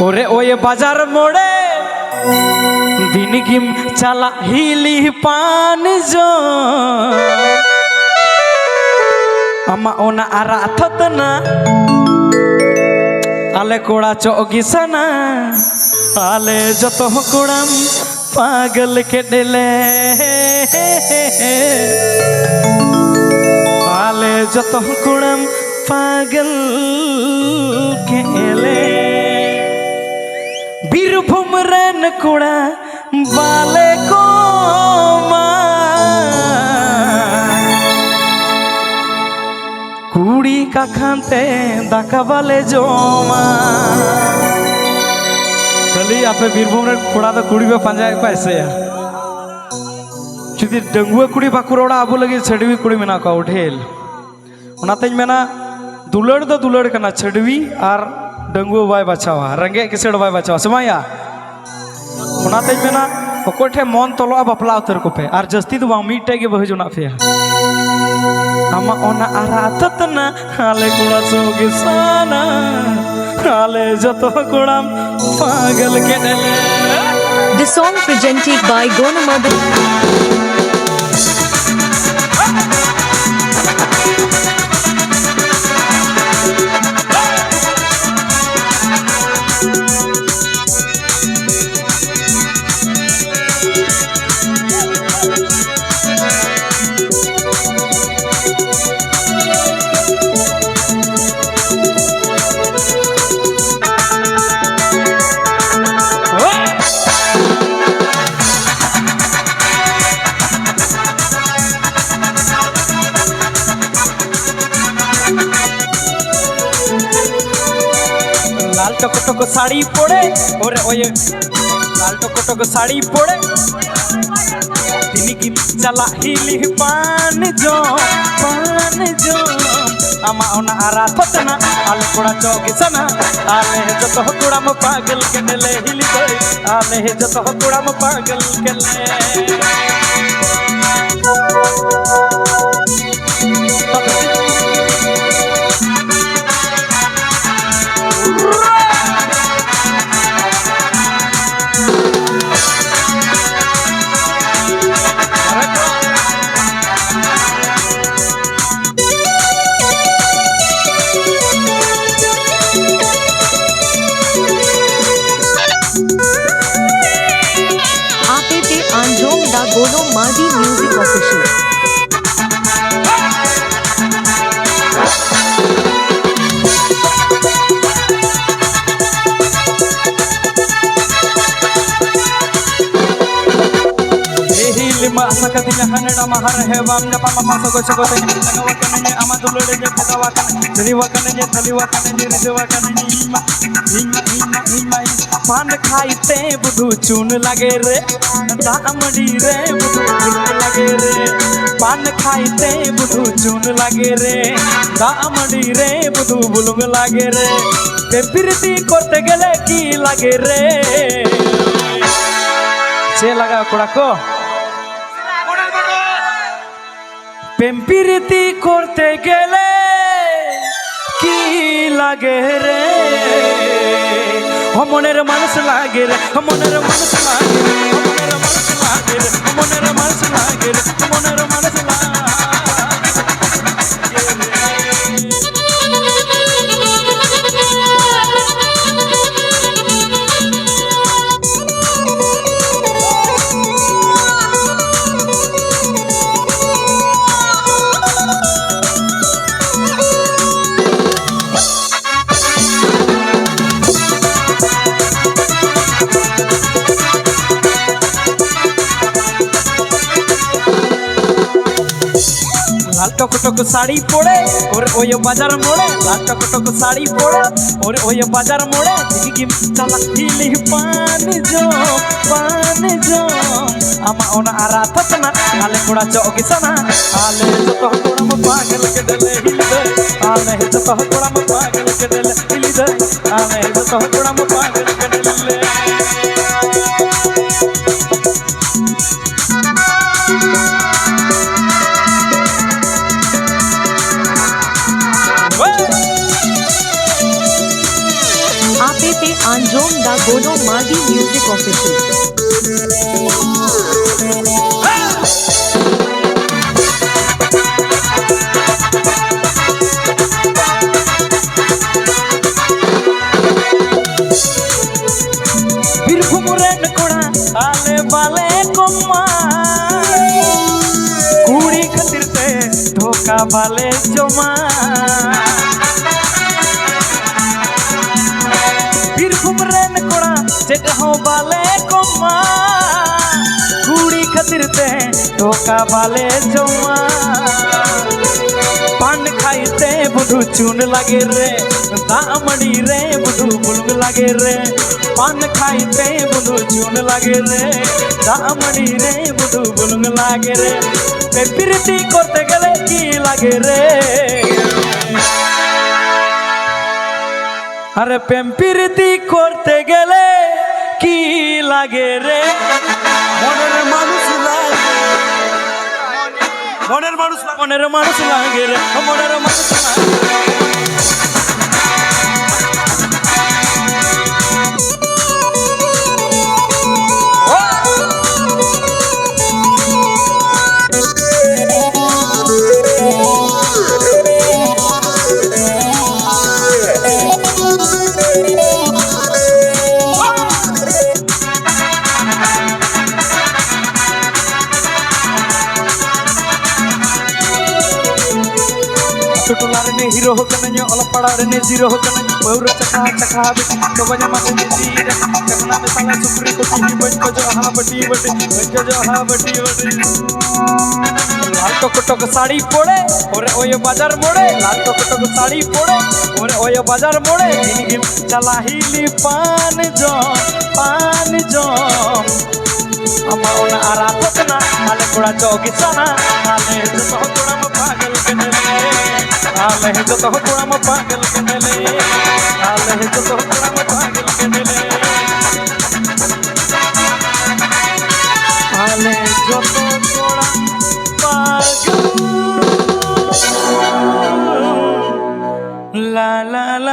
ओरे ओए बाजार मोड़े दिन गिम चला हिली पान जो अमा ओना आरा थतना आले कोड़ा चौगी सना आले जतो कोड़म पागल के दिले आले जतो कोड़म पागल के ले बीरभूम रेन कोड़ा बाले को कुड़ी का खानते दाका वाले जोमा कली आपे बीरभूम रे कोड़ा तो कुड़ी में पंजाय पैसे जुदी डंगुआ कुड़ी बाकुरोड़ा आबू लगे छड़वी कुड़ी में ना का उठेल उनाते मेना दुलड़ दो दुलड़ कना छड़वी और डंगुआ बाय बचावा रंगे किसेड़ बाय बचावा समाया उनाते मेना ओकोठे मन तोलो बापला उतर को पे और जस्ती तो बा मीटे के बह जोना पे आमा ओना आराततना आले कुड़ा चोगी साना आले जतो कुड़ाम पागल के दिले। The song presented by Gonamadan. लाल टको टको साड़ी पड़े और ओए लाल टको टको साड़ी पड़े दिनी की चला हिली पान जो आमा ओना आरा थतना आले कोड़ा चौकी सना आले जतो कोड़ा म पागल के ले हिली गई आले जतो कोड़ा म पागल के ले Gonamadi Music Official. sakatinya hanada mahar hevam napa mama sogo sogo te nagawa kananya amadulode je pagawa kan riwa kananya thaliwa kananya riwa kananya ima पान खाइते बुधु चून लगे रे दामड़ी रे बुधु चून लगे रे पान खाइते बुधु चून लगे रे दामड़ी रे बुधु बुलुंग लगे रे पेपिरती करते गेले की लगे रे से लगा कोड़ा को पेम्पिरती करते गेले की लगे रे हमनेर मानस लागे रे हमनेर मानस लागे रे हमनेर मानस लागे रे हमनेर मानस लागे रे हमनेर मानस लागे लाल टक टक साड़ी पड़े और ओये बाजार मोड़े लाल टक टक साड़ी पड़े और ओये बाजार मोड़े दिगी चला हिली पान जो आमा ओना आरा थतना आले कोड़ा चौकी सना आले जतो कोड़ा म पागल के दले हिली दे आले जतो कोड़ा म पागल के दले हिली दे आले जतो कोड़ा म पागल के दले Apete Anjom da Gono Madi Music Official. Birbhum रेन कोड़ा आले वाले कोम्मा कुड़ी खातिर ते धोखा वाले जमा बीरभूम रेन कोड़ा जगह वाले कोम्मा कुड़ी खातिर ते धोखा वाले जमा पान खाइते बुधु चून लगे रे दामड़ी रे बुधु बुलग लगे रे पान खाइते बुधु चून लगे रे दामड़ी रे बुधु बुलग लगे रे प्रीति करते गले की लगे रे अरे प्रीति करते गले की लगे रे মনের মানুষ লাগে রে মনের মানুষ हिरो होकना ओला पड़ा रे जीरो होकना पौर चखा चखा तो बजा माते जीर चखना में साला सुप्री को टीवी बज को जो हा बटी बटी बज जो हा बटी बटी लाल टक साड़ी पड़े और ओय बाजार मोड़े लाल टक साड़ी पड़े और ओय बाजार मोड़े दिन चला हिली पान जो अम्मा ओना आरा पतना आले कोड़ा चौकी सना आले जो कोड़ा में पागल कने आले जो तो कोड़ा में पागल कने आले जो तो कोड़ा में पागल कने आले जो तो कोड़ा पागल ला ला